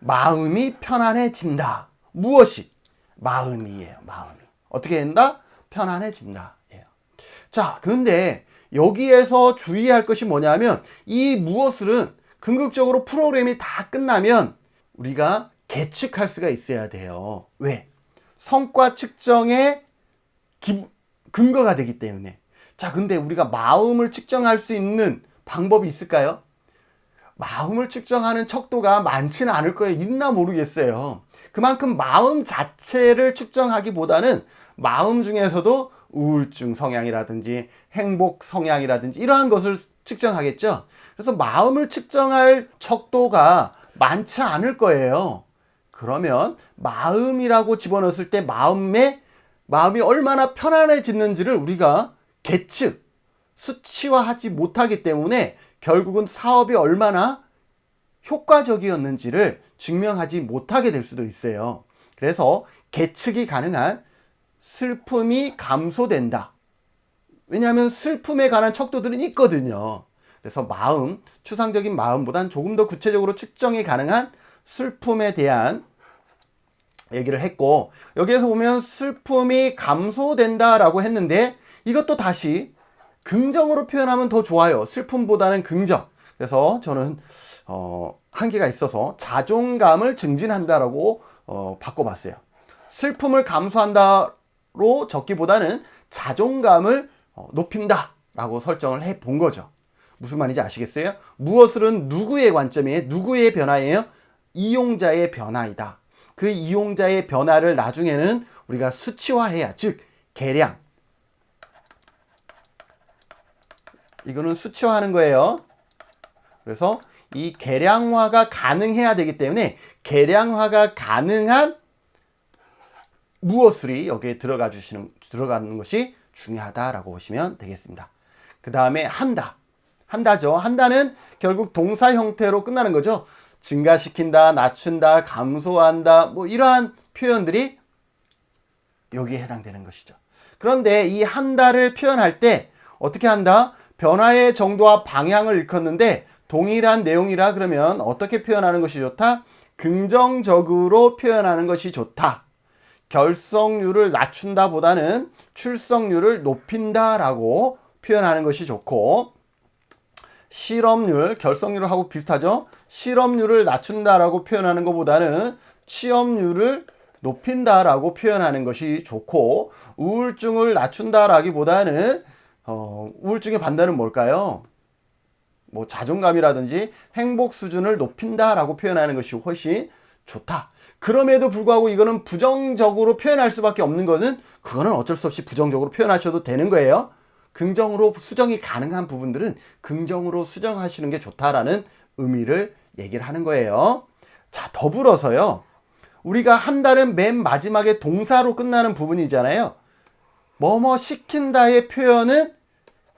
마음이 편안해진다. 무엇이? 마음이에요. 마음이. 어떻게 된다? 편안해진다. 자, 그런데 여기에서 주의할 것이 뭐냐면 이 무엇을은 궁극적으로 프로그램이 다 끝나면 우리가 계측할 수가 있어야 돼요. 왜? 성과 측정의 근거가 되기 때문에. 자, 근데 우리가 마음을 측정할 수 있는 방법이 있을까요? 마음을 측정하는 척도가 많지는 않을 거예요. 있나 모르겠어요. 그만큼 마음 자체를 측정하기보다는 마음 중에서도 우울증 성향이라든지 행복 성향이라든지 이러한 것을 측정하겠죠. 그래서 마음을 측정할 척도가 많지 않을 거예요. 그러면 마음이라고 집어넣었을 때 마음이 얼마나 편안해지는지를 우리가 계측, 수치화하지 못하기 때문에 결국은 사업이 얼마나 효과적이었는지를 증명하지 못하게 될 수도 있어요. 그래서 계측이 가능한 슬픔이 감소된다. 왜냐하면 슬픔에 관한 척도들은 있거든요. 그래서 마음, 추상적인 마음보단 조금 더 구체적으로 측정이 가능한 슬픔에 대한 얘기를 했고, 여기에서 보면 슬픔이 감소된다라고 했는데 이것도 다시 긍정으로 표현하면 더 좋아요. 슬픔보다는 긍정. 그래서 저는 한계가 있어서 자존감을 증진한다라고 바꿔봤어요. 슬픔을 감소한다로 적기보다는 자존감을 높인다라고 설정을 해 본 거죠. 무슨 말인지 아시겠어요? 무엇을은 누구의 관점이에요? 누구의 변화예요? 이용자의 변화이다. 그 이용자의 변화를 나중에는 우리가 수치화해야, 즉 계량. 이거는 수치화하는 거예요. 그래서 이 계량화가 가능해야 되기 때문에 계량화가 가능한 무엇을이 여기에 들어가는 것이 중요하다라고 보시면 되겠습니다. 그 다음에 한다죠. 한다는 결국 동사 형태로 끝나는 거죠. 증가시킨다, 낮춘다, 감소한다, 뭐 이러한 표현들이 여기에 해당되는 것이죠. 그런데 이 한다를 표현할 때 어떻게 한다? 변화의 정도와 방향을 일컫는데 동일한 내용이라 그러면 어떻게 표현하는 것이 좋다? 긍정적으로 표현하는 것이 좋다. 결석률을 낮춘다 보다는 출석률을 높인다라고 표현하는 것이 좋고, 실업률, 결석률하고 비슷하죠? 실업률을 낮춘다라고 표현하는 것보다는 취업률을 높인다라고 표현하는 것이 좋고, 우울증을 낮춘다라기보다는 우울증의 반대는 뭘까요? 뭐 자존감이라든지 행복 수준을 높인다라고 표현하는 것이 훨씬 좋다. 그럼에도 불구하고 이거는 부정적으로 표현할 수밖에 없는 거는 그거는 어쩔 수 없이 부정적으로 표현하셔도 되는 거예요. 긍정으로 수정이 가능한 부분들은 긍정으로 수정하시는 게 좋다라는 의미를 얘기를 하는 거예요. 자, 더불어서요. 우리가 한다는 맨 마지막에 동사로 끝나는 부분이잖아요. 뭐뭐 시킨다의 표현은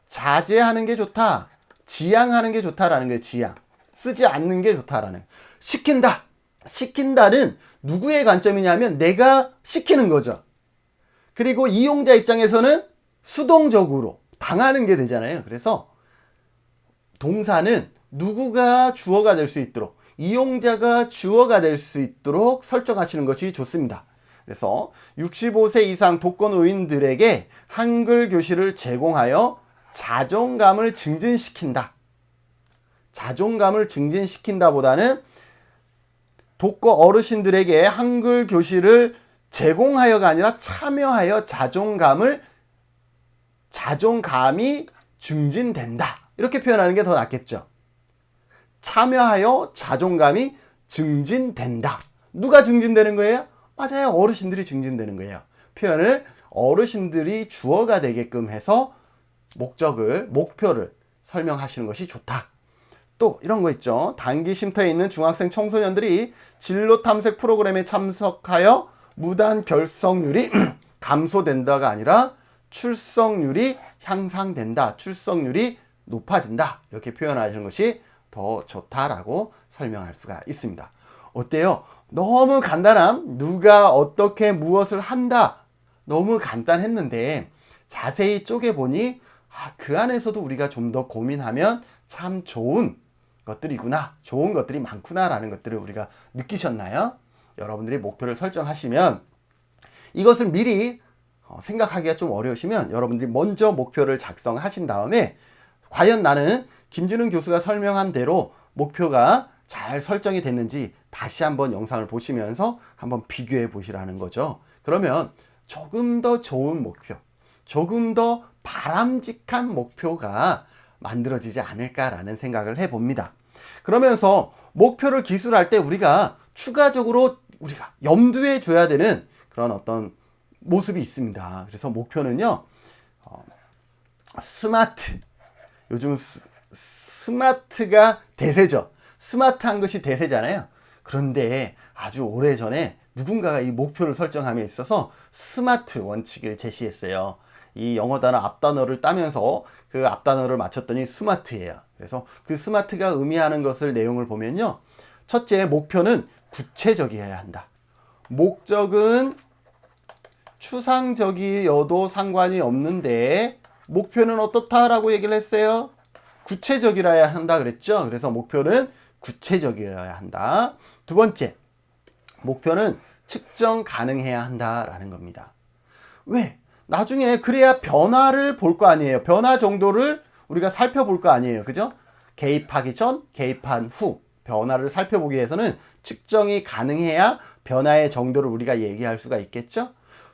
자제하는 게 좋다. 지양하는 게 좋다라는 거예요. 지양. 쓰지 않는 게 좋다라는. 시킨다. 시킨다는 누구의 관점이냐면 내가 시키는 거죠. 그리고 이용자 입장에서는 수동적으로 당하는 게 되잖아요. 그래서 동사는 누구가 주어가 될 수 있도록, 이용자가 주어가 될 수 있도록 설정하시는 것이 좋습니다. 그래서 65세 이상 독거노인들에게 한글 교실을 제공하여 자존감을 증진시킨다. 자존감을 증진시킨다 보다는 독거 어르신들에게 한글 교실을 제공하여가 아니라 참여하여 자존감이 증진된다. 이렇게 표현하는 게 더 낫겠죠. 참여하여 자존감이 증진된다. 누가 증진되는 거예요? 맞아요. 어르신들이 증진되는 거예요. 표현을 어르신들이 주어가 되게끔 해서 목표를 설명하시는 것이 좋다. 또 이런 거 있죠. 단기 쉼터에 있는 중학생 청소년들이 진로 탐색 프로그램에 참석하여 무단 결석률이 감소된다가 아니라 출석률이 향상된다. 출석률이 높아진다. 이렇게 표현하시는 것이 더 좋다라고 설명할 수가 있습니다. 어때요? 너무 간단함. 누가 어떻게 무엇을 한다. 너무 간단했는데 자세히 쪼개보니 그 안에서도 우리가 좀 더 고민하면 참 좋은 것들이구나. 좋은 것들이 많구나라는 것들을 우리가 느끼셨나요? 여러분들이 목표를 설정하시면 이것을 미리 생각하기가 좀 어려우시면 여러분들이 먼저 목표를 작성하신 다음에 과연 나는 김준은 교수가 설명한 대로 목표가 잘 설정이 됐는지 다시 한번 영상을 보시면서 한번 비교해 보시라는 거죠. 그러면 조금 더 좋은 목표, 조금 더 바람직한 목표가 만들어지지 않을까라는 생각을 해봅니다. 그러면서 목표를 기술할 때 우리가 추가적으로 우리가 염두에 줘야 되는 그런 어떤 모습이 있습니다. 그래서 목표는요, 스마트. 요즘 스마트가 대세죠. 스마트한 것이 대세잖아요. 그런데 아주 오래전에 누군가가 이 목표를 설정함에 있어서 스마트 원칙을 제시했어요. 이 영어 단어 앞단어를 따면서 그 앞단어를 맞췄더니 스마트예요. 그래서 그 스마트가 의미하는 것을 내용을 보면요. 첫째, 목표는 구체적이어야 한다. 목적은 추상적이어도 상관이 없는데 목표는 어떻다라고 얘기를 했어요? 구체적이라야 한다 그랬죠? 그래서 목표는 구체적이어야 한다. 두 번째, 목표는 측정 가능해야 한다라는 겁니다. 왜? 나중에 그래야 변화를 볼 거 아니에요. 변화 정도를 우리가 살펴볼 거 아니에요. 그죠? 개입하기 전, 개입한 후 변화를 살펴보기 위해서는 측정이 가능해야 변화의 정도를 우리가 얘기할 수가 있겠죠?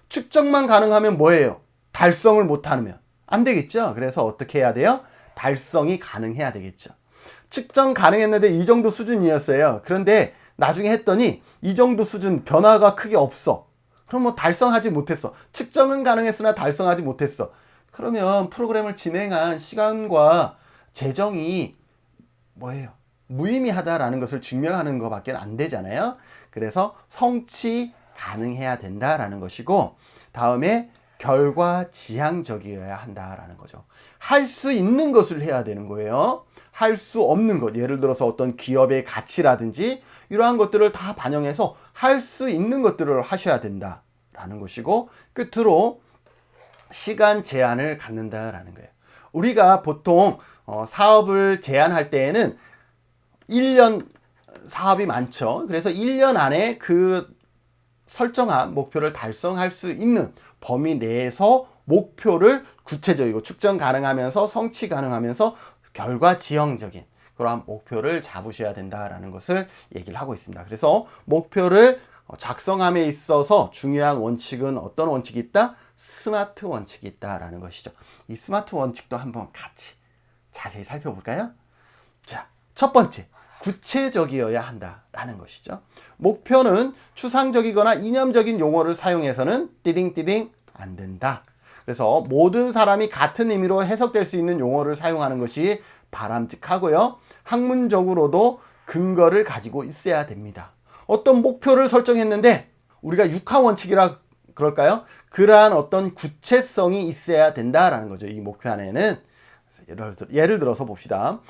측정만 가능하면 뭐예요? 달성을 못하면 안 되겠죠? 그래서 어떻게 해야 돼요? 달성이 가능해야 되겠죠. 측정 가능했는데 이 정도 수준이었어요. 그런데 나중에 했더니 이 정도 수준 변화가 크게 없어. 그럼 뭐 달성하지 못했어. 측정은 가능했으나 달성하지 못했어. 그러면 프로그램을 진행한 시간과 재정이 뭐예요? 무의미하다라는 것을 증명하는 것밖에 안 되잖아요. 그래서 성취 가능해야 된다라는 것이고, 다음에 결과지향적이어야 한다라는 거죠. 할 수 있는 것을 해야 되는 거예요. 할 수 없는 것, 예를 들어서 어떤 기업의 가치라든지 이러한 것들을 다 반영해서 할 수 있는 것들을 하셔야 된다라는 것이고, 끝으로 시간 제한을 갖는다라는 거예요. 우리가 보통 사업을 제안할 때에는 1년 사업이 많죠. 그래서 1년 안에 그 설정한 목표를 달성할 수 있는 범위 내에서 목표를 구체적이고 측정 가능하면서 성취 가능하면서 결과 지향적인 그러한 목표를 잡으셔야 된다라는 것을 얘기를 하고 있습니다. 그래서 목표를 작성함에 있어서 중요한 원칙은 어떤 원칙이 있다? 스마트 원칙이 있다라는 것이죠. 이 스마트 원칙도 한번 같이 자세히 살펴볼까요? 자, 첫 번째, 구체적이어야 한다라는 것이죠. 목표는 추상적이거나 이념적인 용어를 사용해서는 띠딩띠딩 안 된다. 그래서 모든 사람이 같은 의미로 해석될 수 있는 용어를 사용하는 것이 바람직하고요. 학문적으로도 근거를 가지고 있어야 됩니다. 어떤 목표를 설정했는데 우리가 육하원칙이라 그럴까요? 그러한 어떤 구체성이 있어야 된다라는 거죠. 이 목표 안에는. 예를 들어서 봅시다.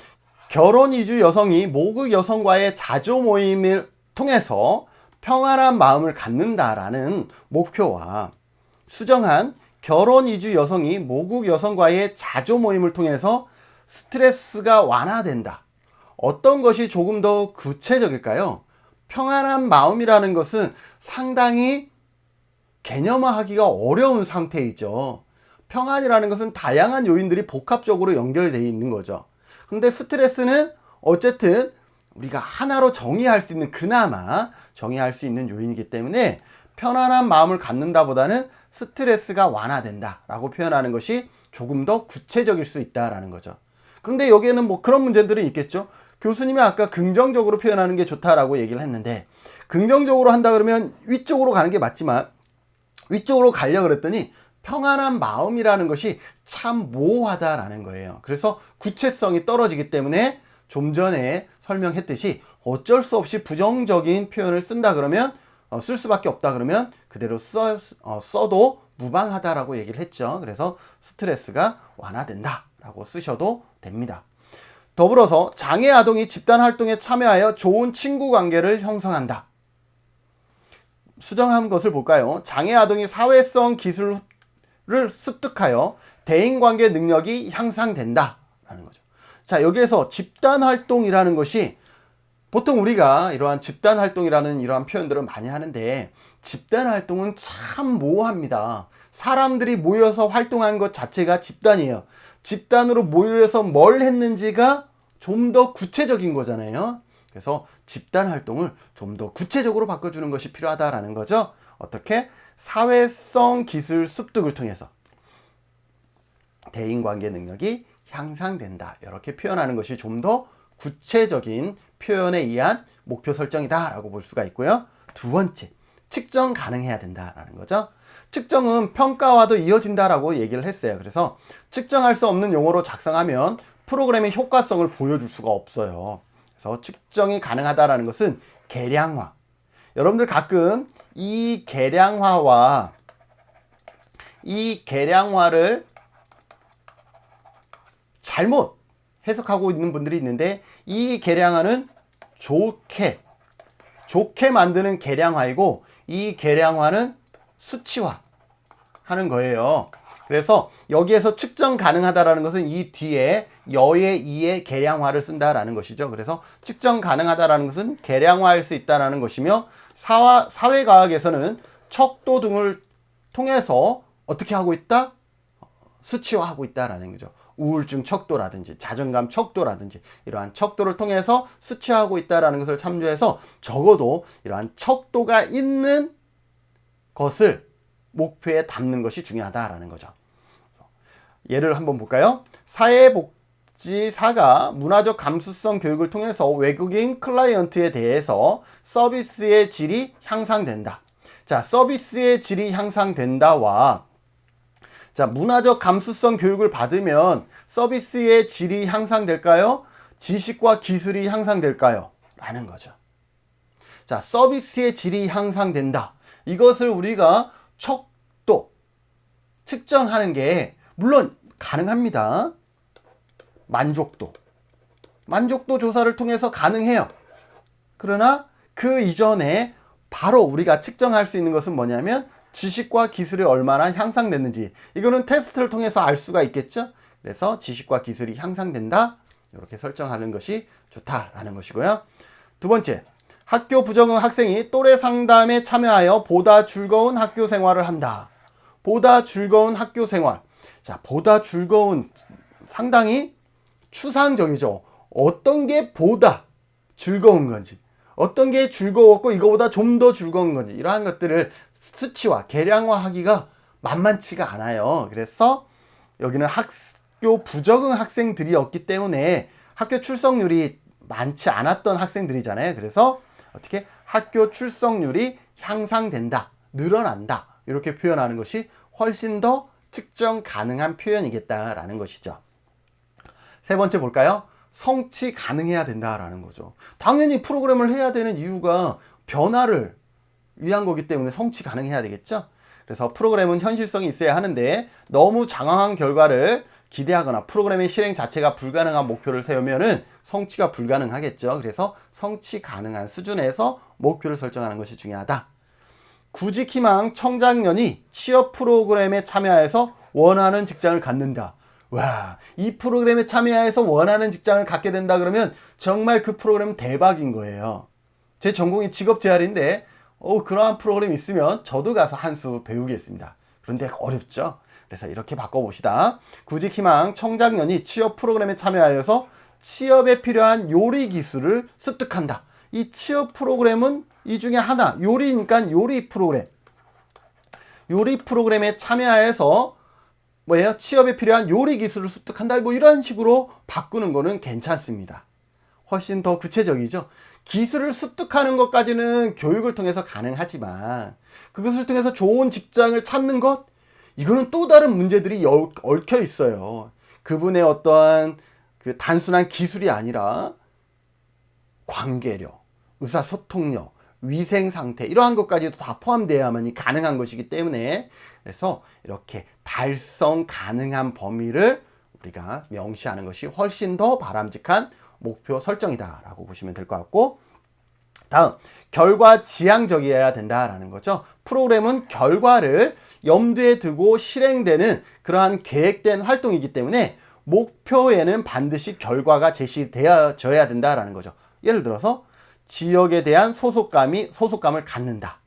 결혼 이주 여성이 모국 여성과의 자조 모임을 통해서 평안한 마음을 갖는다라는 목표와 수정한 결혼 이주 여성이 모국 여성과의 자조 모임을 통해서 스트레스가 완화된다. 어떤 것이 조금 더 구체적일까요? 평안한 마음이라는 것은 상당히 개념화하기가 어려운 상태이죠. 평안이라는 것은 다양한 요인들이 복합적으로 연결되어 있는 거죠. 근데 스트레스는 어쨌든 우리가 하나로 정의할 수 있는, 그나마 정의할 수 있는 요인이기 때문에 편안한 마음을 갖는다보다는 스트레스가 완화된다 라고 표현하는 것이 조금 더 구체적일 수 있다라는 거죠. 그런데 여기에는 뭐 그런 문제들은 있겠죠. 교수님이 아까 긍정적으로 표현하는 게 좋다라고 얘기를 했는데, 긍정적으로 한다 그러면 위쪽으로 가는 게 맞지만 위쪽으로 가려고 그랬더니 평안한 마음이라는 것이 참 모호하다라는 거예요. 그래서 구체성이 떨어지기 때문에 좀 전에 설명했듯이 어쩔 수 없이 부정적인 표현을 쓴다 그러면 쓸 수밖에 없다 그러면 그대로 써도 무방하다라고 얘기를 했죠. 그래서 스트레스가 완화된다 라고 쓰셔도 됩니다. 더불어서 장애 아동이 집단 활동에 참여하여 좋은 친구 관계를 형성한다. 수정한 것을 볼까요? 장애 아동이 사회성 기술을 습득하여 대인관계 능력이 향상된다 라는 거죠. 자, 여기에서 집단 활동이라는 것이 보통 우리가 이러한 집단 활동이라는 이러한 표현들을 많이 하는데, 집단 활동은 참 모호합니다. 사람들이 모여서 활동한 것 자체가 집단이에요. 집단으로 모여서 뭘 했는지가 좀 더 구체적인 거잖아요. 그래서 집단 활동을 좀 더 구체적으로 바꿔주는 것이 필요하다라는 거죠. 어떻게? 사회성 기술 습득을 통해서 대인관계 능력이 향상된다. 이렇게 표현하는 것이 좀 더 구체적인 표현에 의한 목표 설정이다 라고 볼 수가 있고요. 두 번째, 측정 가능해야 된다라는 거죠. 측정은 평가와도 이어진다라고 얘기를 했어요. 그래서 측정할 수 없는 용어로 작성하면 프로그램의 효과성을 보여줄 수가 없어요. 그래서 측정이 가능하다라는 것은 계량화. 여러분들 가끔 이 계량화를 잘못 해석하고 있는 분들이 있는데, 이 계량화는 좋게 만드는 계량화이고, 이 계량화는 수치화 하는 거예요. 그래서 여기에서 측정 가능하다라는 것은 이 뒤에 여의 이의 계량화를 쓴다라는 것이죠. 그래서 측정 가능하다라는 것은 계량화할 수 있다라는 것이며, 사회과학에서는 척도 등을 통해서 어떻게 하고 있다? 수치화하고 있다라는 거죠. 우울증 척도라든지 자존감 척도라든지 이러한 척도를 통해서 수치화하고 있다라는 것을 참조해서 적어도 이러한 척도가 있는 것을 목표에 담는 것이 중요하다라는 거죠. 예를 한번 볼까요? 사회복지사가 문화적 감수성 교육을 통해서 외국인 클라이언트에 대해서 서비스의 질이 향상된다. 자, 서비스의 질이 향상된다와 자, 문화적 감수성 교육을 받으면 서비스의 질이 향상될까요? 지식과 기술이 향상될까요? 라는 거죠. 자, 서비스의 질이 향상된다. 이것을 우리가 척도, 측정하는 게 물론 가능합니다. 만족도 조사를 통해서 가능해요. 그러나 그 이전에 바로 우리가 측정할 수 있는 것은 뭐냐면 지식과 기술이 얼마나 향상됐는지, 이거는 테스트를 통해서 알 수가 있겠죠. 그래서 지식과 기술이 향상된다, 이렇게 설정하는 것이 좋다라는 것이고요. 두 번째, 학교 부적응 학생이 또래 상담에 참여하여 보다 즐거운 학교 생활을 한다. 보다 즐거운 학교 생활. 자, 보다 즐거운, 상당히 추상적이죠. 어떤 게 보다 즐거운 건지, 어떤 게 즐거웠고 이거보다 좀 더 즐거운 건지, 이러한 것들을 수치화, 계량화하기가 만만치가 않아요. 그래서 여기는 학교 부적응 학생들이었기 때문에 학교 출석률이 많지 않았던 학생들이잖아요. 그래서 어떻게 학교 출석률이 향상된다, 늘어난다, 이렇게 표현하는 것이 훨씬 더 측정 가능한 표현이겠다라는 것이죠. 세 번째 볼까요? 성취 가능해야 된다라는 거죠. 당연히 프로그램을 해야 되는 이유가 변화를 위한 거기 때문에 성취 가능해야 되겠죠. 그래서 프로그램은 현실성이 있어야 하는데, 너무 장황한 결과를 기대하거나 프로그램의 실행 자체가 불가능한 목표를 세우면은 성취가 불가능하겠죠. 그래서 성취 가능한 수준에서 목표를 설정하는 것이 중요하다. 구직희망 청장년이 취업 프로그램에 참여해서 원하는 직장을 갖는다. 와, 이 프로그램에 참여해서 원하는 직장을 갖게 된다 그러면 정말 그 프로그램은 대박인 거예요. 제 전공이 직업재활인데 그러한 프로그램이 있으면 저도 가서 한 수 배우겠습니다. 그런데 어렵죠? 그래서 이렇게 바꿔봅시다. 구직 희망 청장년이 취업 프로그램에 참여하여서 취업에 필요한 요리 기술을 습득한다. 이 취업 프로그램은 이 중에 하나, 요리니까 요리 프로그램. 요리 프로그램에 참여하여서 뭐예요? 취업에 필요한 요리 기술을 습득한다. 뭐 이런 식으로 바꾸는 거는 괜찮습니다. 훨씬 더 구체적이죠. 기술을 습득하는 것까지는 교육을 통해서 가능하지만 그것을 통해서 좋은 직장을 찾는 것, 이거는 또 다른 문제들이 얽혀 있어요. 그분의 어떠한 그 단순한 기술이 아니라 관계력, 의사소통력, 위생 상태, 이러한 것까지도 다 포함되어야만이 가능한 것이기 때문에, 그래서 이렇게 달성 가능한 범위를 우리가 명시하는 것이 훨씬 더 바람직한 목표 설정이다 라고 보시면 될 것 같고, 다음 결과 지향적이어야 된다라는 거죠. 프로그램은 결과를 염두에 두고 실행되는 그러한 계획된 활동이기 때문에 목표에는 반드시 결과가 제시되어져야 된다라는 거죠. 예를 들어서 지역에 대한 소속감을 갖는다.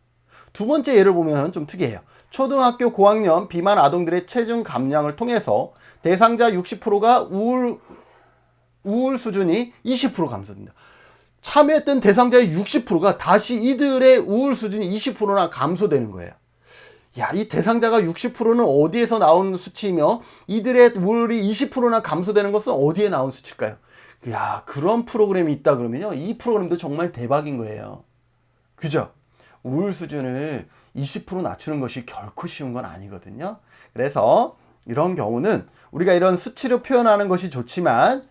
두 번째 예를 보면 좀 특이해요. 초등학교 고학년 비만 아동들의 체중 감량을 통해서 대상자 60%가 우울 수준이 20% 감소된다. 참여했던 대상자의 60%가 다시 이들의 우울 수준이 20%나 감소되는 거예요. 야, 이 대상자가 60%는 어디에서 나온 수치이며 이들의 우울이 20%나 감소되는 것은 어디에 나온 수치일까요? 야, 그런 프로그램이 있다 그러면요, 이 프로그램도 정말 대박인 거예요. 그죠? 우울 수준을 20% 낮추는 것이 결코 쉬운 건 아니거든요. 그래서 이런 경우는 우리가 이런 수치로 표현하는 것이 좋지만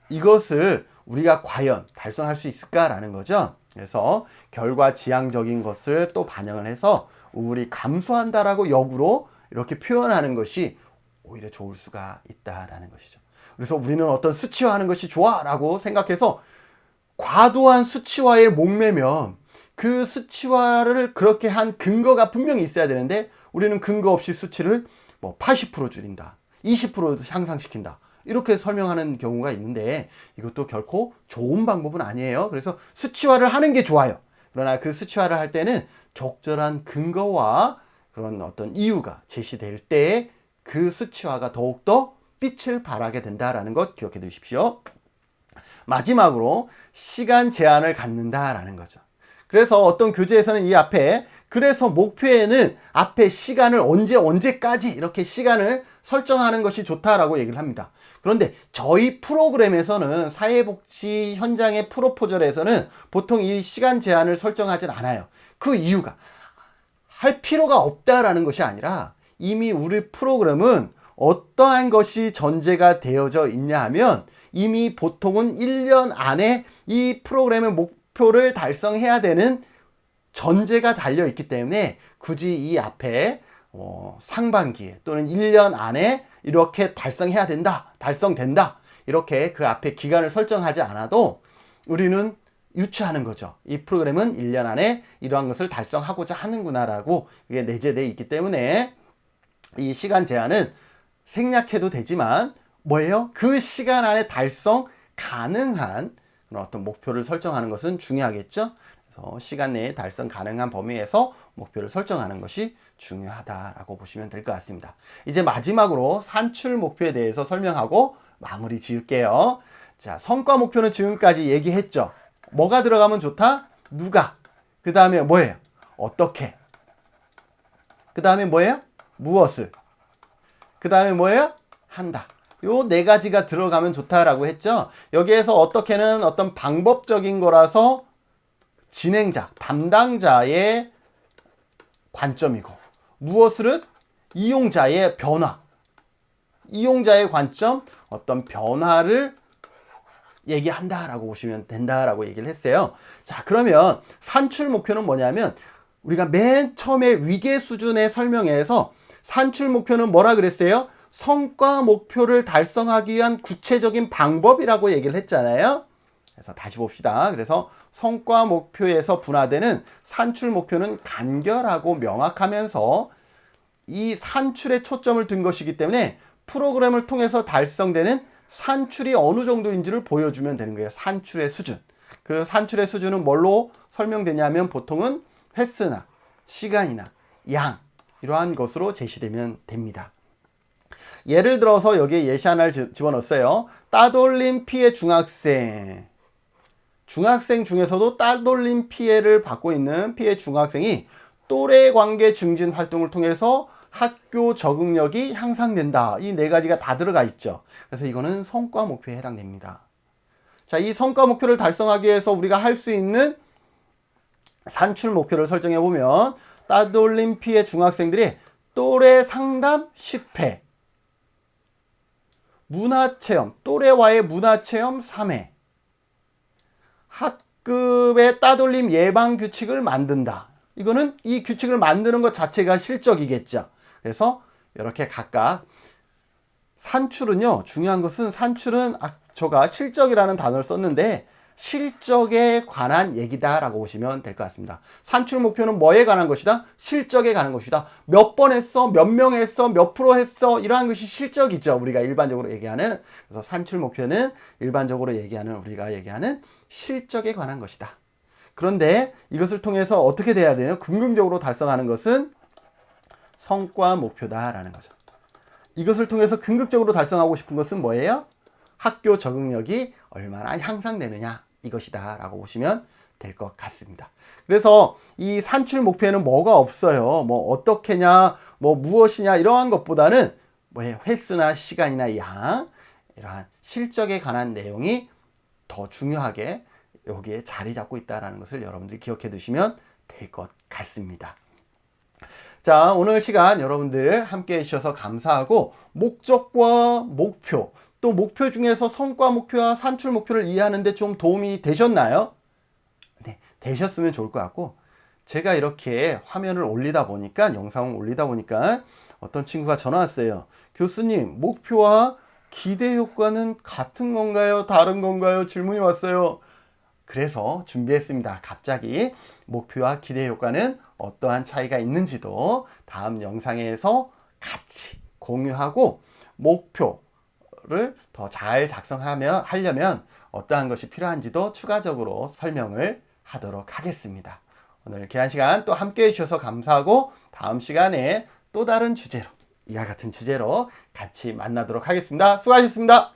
이것을 우리가 과연 달성할 수 있을까라는 거죠. 그래서 결과 지향적인 것을 또 반영을 해서 우울이 감소한다라고 역으로 이렇게 표현하는 것이 오히려 좋을 수가 있다라는 것이죠. 그래서 우리는 어떤 수치화하는 것이 좋아라고 생각해서 과도한 수치화에 목매면 그 수치화를 그렇게 한 근거가 분명히 있어야 되는데 우리는 근거 없이 수치를 뭐 80% 줄인다, 20% 향상시킨다, 이렇게 설명하는 경우가 있는데 이것도 결코 좋은 방법은 아니에요. 그래서 수치화를 하는 게 좋아요. 그러나 그 수치화를 할 때는 적절한 근거와 그런 어떤 이유가 제시될 때 그 수치화가 더욱더 빛을 발하게 된다라는 것 기억해 두십시오. 마지막으로 시간 제한을 갖는다라는 거죠. 그래서 어떤 교재에서는 이 앞에 그래서 목표에는 앞에 시간을 언제까지 이렇게 시간을 설정하는 것이 좋다라고 얘기를 합니다. 그런데 저희 프로그램에서는 사회복지 현장의 프로포절에서는 보통 이 시간 제한을 설정하진 않아요. 그 이유가 할 필요가 없다라는 것이 아니라 이미 우리 프로그램은 어떠한 것이 전제가 되어져 있냐 하면 이미 보통은 1년 안에 이 프로그램의 목표를 달성해야 되는 전제가 달려 있기 때문에 굳이 이 앞에 상반기에 또는 1년 안에 이렇게 달성된다 이렇게 그 앞에 기간을 설정하지 않아도 우리는 유추하는 거죠. 이 프로그램은 1년 안에 이러한 것을 달성하고자 하는구나라고 그게 내재되어 있기 때문에 이 시간 제한은 생략해도 되지만 뭐예요? 그 시간 안에 달성 가능한 어떤 목표를 설정하는 것은 중요하겠죠. 그래서 시간 내에 달성 가능한 범위에서 목표를 설정하는 것이 중요하다라고 보시면 될 것 같습니다. 이제 마지막으로 산출 목표에 대해서 설명하고 마무리 지을게요. 자, 성과 목표는 지금까지 얘기했죠. 뭐가 들어가면 좋다? 누가. 그 다음에 뭐예요? 어떻게. 그 다음에 뭐예요? 무엇을. 그 다음에 뭐예요? 한다. 요 네 가지가 들어가면 좋다라고 했죠. 여기에서 어떻게는 어떤 방법적인 거라서 진행자, 담당자의 관점이고, 무엇을은 이용자의 변화, 이용자의 관점, 어떤 변화를 얘기한다라고 보시면 된다라고 얘기를 했어요. 자, 그러면 산출 목표는 뭐냐면 우리가 맨 처음에 위계 수준의 설명에서 산출 목표는 뭐라 그랬어요? 성과 목표를 달성하기 위한 구체적인 방법이라고 얘기를 했잖아요. 그래서 다시 봅시다. 그래서 성과 목표에서 분화되는 산출 목표는 간결하고 명확하면서 이 산출에 초점을 둔 것이기 때문에 프로그램을 통해서 달성되는 산출이 어느 정도인지를 보여주면 되는 거예요. 산출의 수준. 그 산출의 수준은 뭘로 설명되냐면 보통은 횟수나 시간이나 양 이러한 것으로 제시되면 됩니다. 예를 들어서 여기에 예시 하나를 집어넣었어요. 따돌림 피해 중학생. 중학생 중에서도 따돌림 피해를 받고 있는 피해 중학생이 또래 관계 증진 활동을 통해서 학교 적응력이 향상된다. 이 네 가지가 다 들어가 있죠. 그래서 이거는 성과 목표에 해당됩니다. 자, 이 성과 목표를 달성하기 위해서 우리가 할 수 있는 산출 목표를 설정해 보면 따돌림 피해 중학생들이 또래 상담 10회, 문화체험, 또래와의 문화체험 3회, 학급의 따돌림 예방 규칙을 만든다. 이거는 이 규칙을 만드는 것 자체가 실적이겠죠. 그래서 이렇게 각각 산출은요, 중요한 것은 산출은 제가 실적이라는 단어를 썼는데 실적에 관한 얘기다라고 보시면 될 것 같습니다. 산출 목표는 뭐에 관한 것이다? 실적에 관한 것이다. 몇 번 했어? 몇 명 했어? 몇 프로 했어? 이러한 것이 실적이죠. 우리가 일반적으로 얘기하는. 그래서 산출 목표는 일반적으로 우리가 얘기하는 실적에 관한 것이다. 그런데 이것을 통해서 어떻게 돼야 되나요? 긍정적으로 달성하는 것은 성과 목표다라는 거죠. 이것을 통해서 긍정적으로 달성하고 싶은 것은 뭐예요? 학교 적응력이 얼마나 향상되느냐 이것이다 라고 보시면 될 것 같습니다. 그래서 이 산출 목표에는 뭐가 없어요. 뭐 어떻게냐, 뭐 무엇이냐 이러한 것보다는 뭐예요? 횟수나 시간이나 양 이러한 실적에 관한 내용이 더 중요하게 여기에 자리 잡고 있다는 것을 여러분들이 기억해 두시면 될 것 같습니다. 자, 오늘 시간 여러분들 함께 해주셔서 감사하고 목적과 목표 또 목표 중에서 성과 목표와 산출 목표를 이해하는데 좀 도움이 되셨나요? 네, 되셨으면 좋을 것 같고 제가 이렇게 화면을 올리다 보니까 영상을 올리다 보니까 어떤 친구가 전화 왔어요. 교수님, 목표와 기대 효과는 같은 건가요? 다른 건가요? 질문이 왔어요. 그래서 준비했습니다. 갑자기 목표와 기대 효과는 어떠한 차이가 있는지도 다음 영상에서 같이 공유하고 목표를 더 잘 하려면 어떠한 것이 필요한지도 추가적으로 설명을 하도록 하겠습니다. 오늘 귀한 시간 또 함께 해주셔서 감사하고 다음 시간에 또 다른 주제로 이와 같은 주제로 같이 만나도록 하겠습니다. 수고하셨습니다.